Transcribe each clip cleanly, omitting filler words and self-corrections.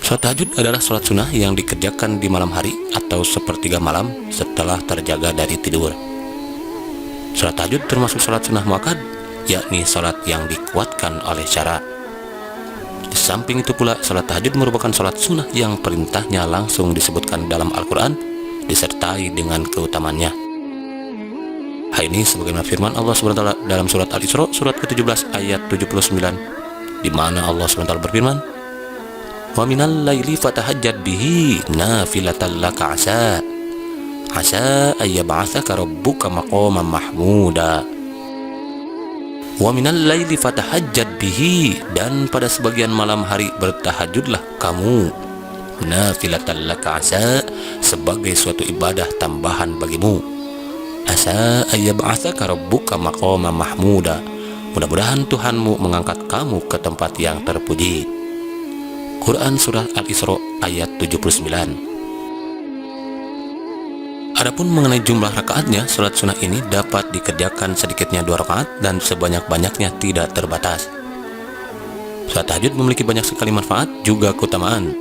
Salat tahajud adalah salat sunnah yang dikerjakan di malam hari atau sepertiga malam setelah terjaga dari tidur. Salat tahajud termasuk salat sunnah muakkad, yakni salat yang dikuatkan oleh syarat. Di samping itu pula, salat tahajud merupakan salat sunnah yang perintahnya langsung disebutkan dalam Al-Quran, disertai dengan keutamaannya. Hal ini sebagaimana firman Allah SWT dalam surat Al-Isra surat ke-17 ayat 79, di mana Allah SWT berfirman, "Wa minal laili fatahajjad bihi nafilatan laka asa ayyab'atsaka rabbuka maqaman mahmuda." Wa minal laili fatahajjad bihi, dan pada sebagian malam hari bertahajudlah kamu, nafilatan laka asa, sebagai suatu ibadah tambahan bagimu, asa ayyab'atsaka rabbuka maqaman mahmuda, mudah-mudahan Tuhanmu mengangkat kamu ke tempat yang terpuji. Quran Surah Al-Isra ayat 79. Adapun mengenai jumlah rakaatnya, salat sunnah ini dapat dikerjakan sedikitnya 2 rakaat dan sebanyak-banyaknya tidak terbatas. Salat tahajud memiliki banyak sekali manfaat juga keutamaan.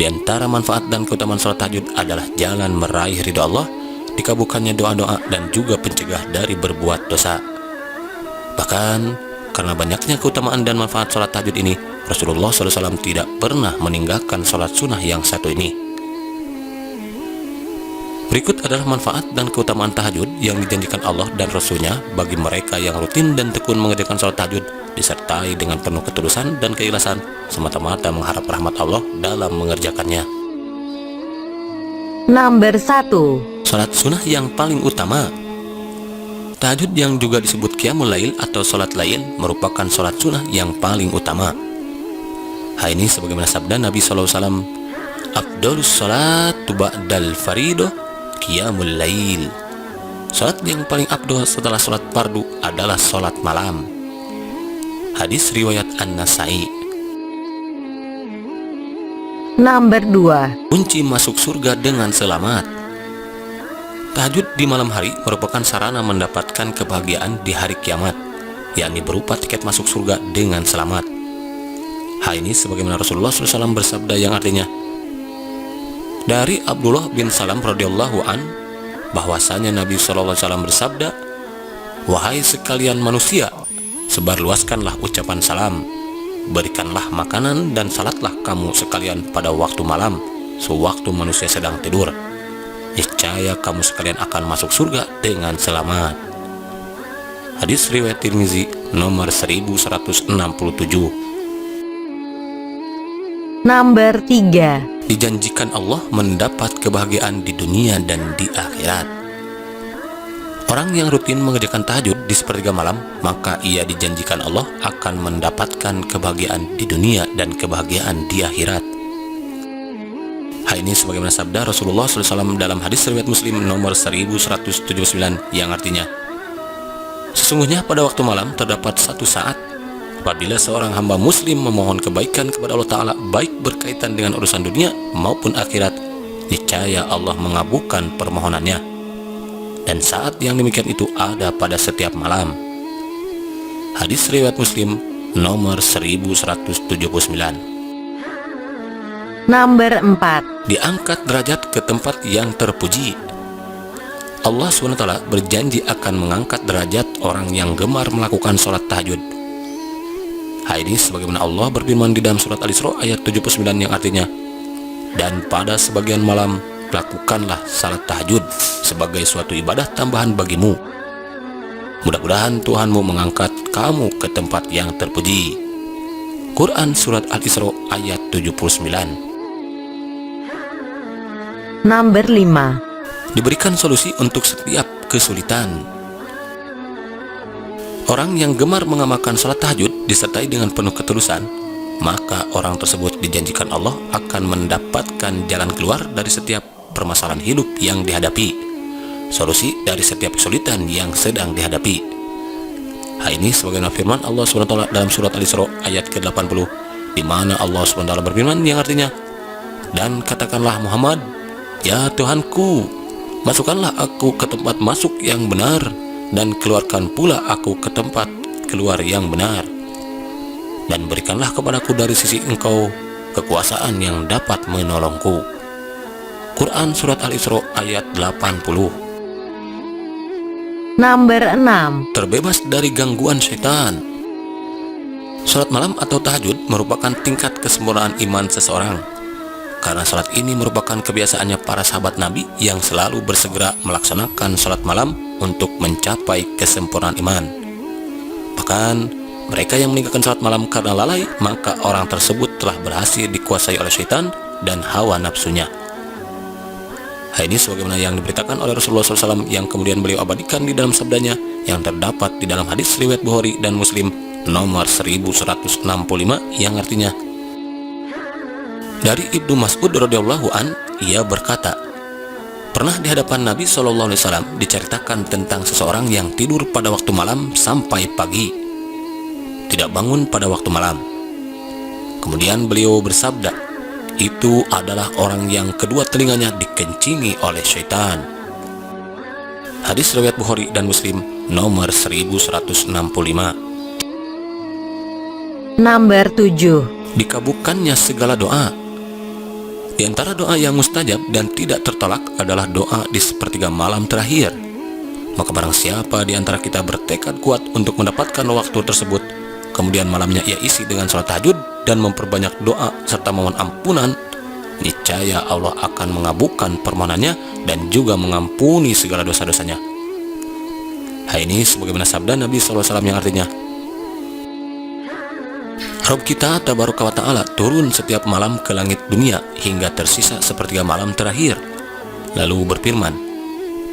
Di antara manfaat dan keutamaan salat tahajud adalah jalan meraih ridha Allah, dikabulkannya doa-doa, dan juga pencegah dari berbuat dosa. Bahkan karena banyaknya keutamaan dan manfaat salat tahajud ini, Rasulullah SAW tidak pernah meninggalkan salat sunnah yang satu ini. Berikut adalah manfaat dan keutamaan tahajud yang dijanjikan Allah dan Rasul-Nya bagi mereka yang rutin dan tekun mengerjakan salat tahajud, disertai dengan penuh ketulusan dan keikhlasan, semata-mata mengharap rahmat Allah dalam mengerjakannya. Nomor 1. Salat sunnah yang paling utama. Tahajud yang juga disebut Qiyamul Lail atau salat lail merupakan salat sunnah yang paling utama. Hal ini sebagaimana sabda Nabi SAW, "Afdhalus salatu ba'dal faridoh Qiyamul Lail." Salat yang paling afdal setelah salat fardu adalah salat malam. Hadis riwayat An-Nasa'i. Nomor 2. Kunci masuk surga dengan selamat. Tahajud di malam hari merupakan sarana mendapatkan kebahagiaan di hari kiamat, yakni berupa tiket masuk surga dengan selamat. Hal ini sebagaimana Rasulullah SAW bersabda yang artinya, dari Abdullah bin Salam radhiyallahu an, bahwasanya Nabi SAW bersabda, "Wahai sekalian manusia, sebarluaskanlah ucapan salam, berikanlah makanan dan salatlah kamu sekalian pada waktu malam, sewaktu manusia sedang tidur. Niscaya kamu sekalian akan masuk surga dengan selamat." Hadis riwayat Tirmizi nomor 1167. Nomor 3. Dijanjikan Allah mendapat kebahagiaan di dunia dan di akhirat. Orang yang rutin mengerjakan tahajud di sepertiga malam, maka ia dijanjikan Allah akan mendapatkan kebahagiaan di dunia dan kebahagiaan di akhirat. Hal ini sebagaimana sabda Rasulullah SAW dalam hadis riwayat Muslim nomor 1179 yang artinya, "Sesungguhnya pada waktu malam terdapat satu saat apabila seorang hamba muslim memohon kebaikan kepada Allah Ta'ala, baik berkaitan dengan urusan dunia maupun akhirat, niscaya Allah mengabulkan permohonannya. Dan saat yang demikian itu ada pada setiap malam." Hadis riwayat Muslim nomor 1179. Nomor 4. Diangkat derajat ke tempat yang terpuji. Allah SWT berjanji akan mengangkat derajat orang yang gemar melakukan sholat tahajud. Hal ini sebagaimana Allah berfirman di dalam surat Al-Isra ayat 79 yang artinya, "Dan pada sebagian malam lakukanlah salat tahajud sebagai suatu ibadah tambahan bagimu. Mudah-mudahan Tuhanmu mengangkat kamu ke tempat yang terpuji." Quran surat Al-Isra ayat 79. Nomor 5. Diberikan solusi untuk setiap kesulitan. Orang yang gemar mengamalkan salat tahajud disertai dengan penuh ketulusan, maka orang tersebut dijanjikan Allah akan mendapatkan jalan keluar dari setiap permasalahan hidup yang dihadapi, solusi dari setiap kesulitan yang sedang dihadapi. Hal ini sebagaimana firman Allah SWT dalam surat Al-Isra ayat ke-80, di mana Allah SWT berfirman yang artinya, "Dan katakanlah Muhammad, ya Tuhanku, masukkanlah aku ke tempat masuk yang benar, dan keluarkan pula aku ke tempat keluar yang benar. Dan berikanlah kepadaku dari sisi Engkau kekuasaan yang dapat menolongku. Quran Surat Al-Isra ayat 80. Nomor 6. Terbebas dari gangguan setan. Salat malam atau tahajud merupakan tingkat kesempurnaan iman seseorang. Karena salat ini merupakan kebiasaannya para sahabat Nabi yang selalu bersegera melaksanakan salat malam untuk mencapai kesempurnaan iman. Bahkan mereka yang meninggalkan salat malam karena lalai, maka orang tersebut telah berhasil dikuasai oleh syaitan dan hawa nafsunya. Hal ini sebagaimana yang diberitakan oleh Rasulullah SAW yang kemudian beliau abadikan di dalam sabdanya yang terdapat di dalam hadis riwayat Bukhari dan Muslim nomor 1165 yang artinya, dari Ibnu Mas'ud radhiyallahu an, ia berkata, pernah di hadapan Nabi SAW diceritakan tentang seseorang yang tidur pada waktu malam sampai pagi, tidak bangun pada waktu malam. Kemudian beliau bersabda, itu adalah orang yang kedua telinganya dikencingi oleh syaitan. Hadis riwayat Bukhari dan Muslim nomor 1165. Nomor 7. Dikabulkannya segala doa. Di antara doa yang mustajab dan tidak tertolak adalah doa di sepertiga malam terakhir. Maka barang siapa di antara kita bertekad kuat untuk mendapatkan waktu tersebut, kemudian malamnya ia isi dengan sholat tahajud dan memperbanyak doa serta mohon ampunan, niscaya Allah akan mengabulkan permohonannya dan juga mengampuni segala dosa-dosanya. Hal ini sebagaimana sabda Nabi SAW yang artinya, Rabb kita tabaraka wa ta'ala turun setiap malam ke langit dunia hingga tersisa sepertiga malam terakhir, lalu berfirman,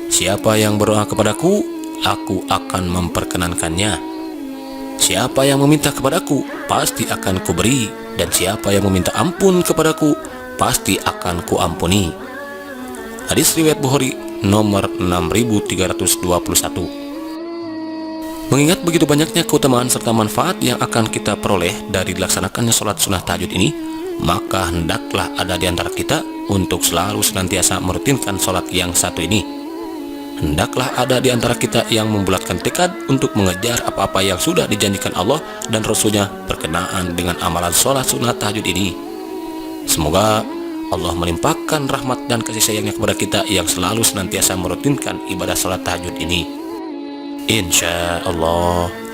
siapa yang berdoa kepadaku, aku akan memperkenankannya. Siapa yang meminta kepadaku, pasti akan kuberi, dan siapa yang meminta ampun kepadaku, pasti akan kuampuni. Hadis riwayat Bukhari nomor 6321. Mengingat begitu banyaknya keutamaan serta manfaat yang akan kita peroleh dari dilaksanakannya sholat sunnah tahajud ini, maka hendaklah ada di antara kita untuk selalu senantiasa merutinkan sholat yang satu ini. Hendaklah ada di antara kita yang membulatkan tekad untuk mengejar apa-apa yang sudah dijanjikan Allah dan Rasul-Nya berkenaan dengan amalan sholat sunnah tahajud ini. Semoga Allah melimpahkan rahmat dan kasih sayangnya kepada kita yang selalu senantiasa merutinkan ibadah sholat tahajud ini. Insya Allah.